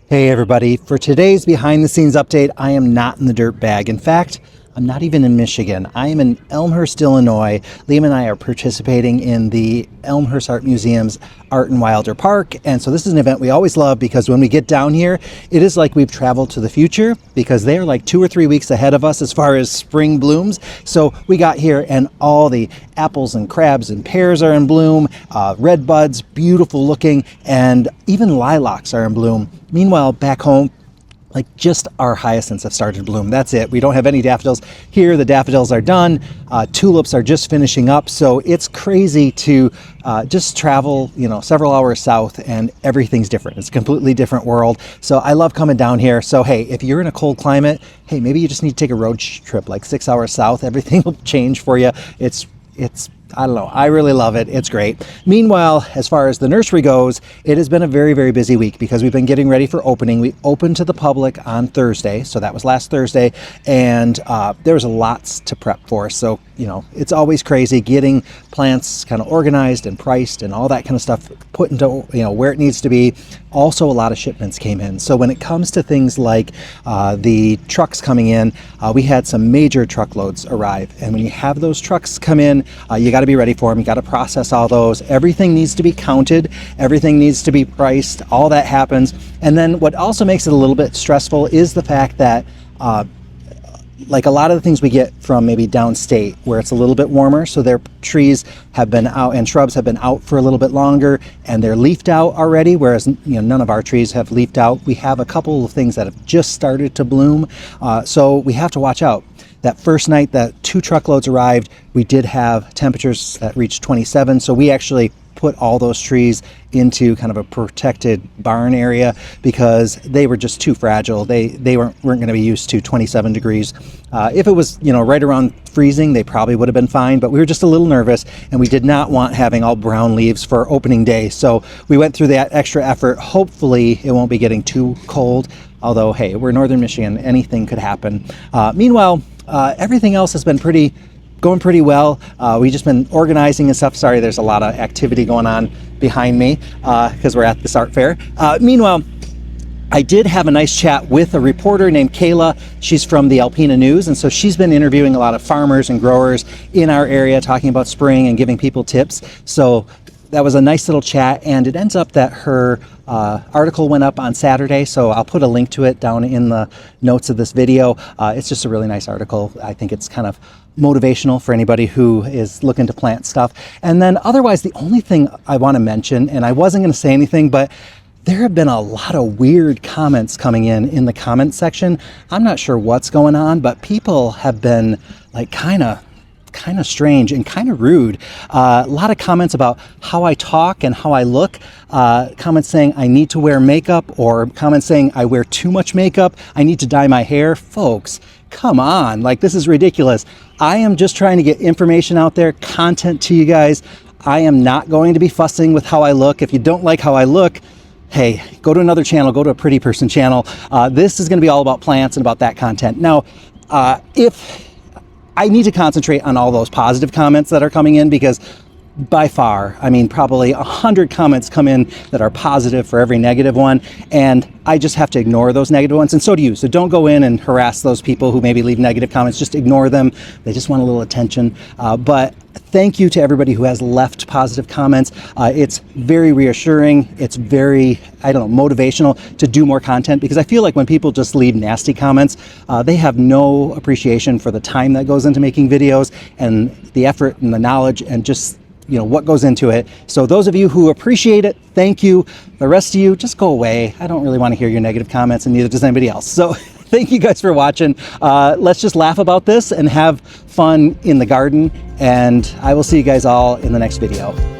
Hey everybody, for today's behind the scenes update, I am not in the dirt bag. In fact, I'm not even in Michigan. I am in Elmhurst, Illinois. Liam and I are participating in the Elmhurst Art Museum's Art and Wilder Park. And so this is an event we always love because when we get down here, it is like we've traveled to the future because they are like 2 or 3 weeks ahead of us as far as spring blooms. So we got here and all the apples and crabs and pears are in bloom, red buds, beautiful looking, and even lilacs are in bloom. Meanwhile, back home, like just our hyacinths have started to bloom. That's it. We don't have any daffodils. Here, the daffodils are done. Tulips are just finishing up. So it's crazy to just travel, several hours south and everything's different. It's a completely different world. So I love coming down here. So, hey, if you're in a cold climate, hey, maybe you just need to take a road trip like 6 hours south. Everything will change for you. It's I don't know. I really love it. It's great. Meanwhile, as far as the nursery goes, it has been a very, very busy week because we've been getting ready for opening. We opened to the public on Thursday, so that was last Thursday, and there was lots to prep for. So, it's always crazy getting plants kind of organized and priced and all that kind of stuff put into, where it needs to be. Also, a lot of shipments came in. So when it comes to things like the trucks coming in, we had some major truckloads arrive. And when you have those trucks come in, you got to be ready for them. You got to process all those. Everything needs to be counted. Everything needs to be priced. All that happens. And then what also makes it a little bit stressful is the fact that like a lot of the things we get from maybe downstate where it's a little bit warmer, so their trees have been out and shrubs have been out for a little bit longer and they're leafed out already, whereas none of our trees have leafed out. We have a couple of things that have just started to bloom, so we have to watch out. That first night that 2 truckloads arrived, we did have temperatures that reached 27, so we actually put all those trees into kind of a protected barn area because they were just too fragile. They weren't going to be used to 27 degrees. If it was right around freezing, they probably would have been fine, but we were just a little nervous and we did not want having all brown leaves for opening day. So we went through that extra effort. Hopefully it won't be getting too cold, although hey, we're northern Michigan, anything could happen. Meanwhile, everything else has been going pretty well. We've just been organizing and stuff. Sorry, there's a lot of activity going on behind me because we're at this art fair. Meanwhile, I did have a nice chat with a reporter named Kayla. She's from the Alpena News, and so she's been interviewing a lot of farmers and growers in our area, talking about spring and giving people tips. So that was a nice little chat, and it ends up that her article went up on Saturday, so I'll put a link to it down in the notes of this video. It's just a really nice article. I think it's kind of motivational for anybody who is looking to plant stuff. And then otherwise, the only thing I want to mention, and I wasn't going to say anything, but there have been a lot of weird comments coming in the comment section. I'm not sure what's going on, but people have been like kind of strange and kind of rude. A lot of comments about how I talk and how I look. Comments saying I need to wear makeup, or comments saying I wear too much makeup. I need to dye my hair. Folks, come on. Like, this is ridiculous. I am just trying to get information out there, content to you guys. I am not going to be fussing with how I look. If you don't like how I look, hey, go to another channel, go to a pretty person channel. This is going to be all about plants and about that content. Now, if I need to concentrate on all those positive comments that are coming in, because by far, probably 100 comments come in that are positive for every negative one, and I just have to ignore those negative ones, and so do you. So don't go in and harass those people who maybe leave negative comments. Just ignore them. They just want a little attention. But thank you to everybody who has left positive comments. It's very reassuring. It's very, motivational to do more content, because I feel like when people just leave nasty comments, they have no appreciation for the time that goes into making videos and the effort and the knowledge and just what goes into it. So those of you who appreciate it, thank you. The rest of you, just go away. I don't really want to hear your negative comments, and neither does anybody else. So thank you guys for watching. Let's just laugh about this and have fun in the garden, and I will see you guys all in the next video.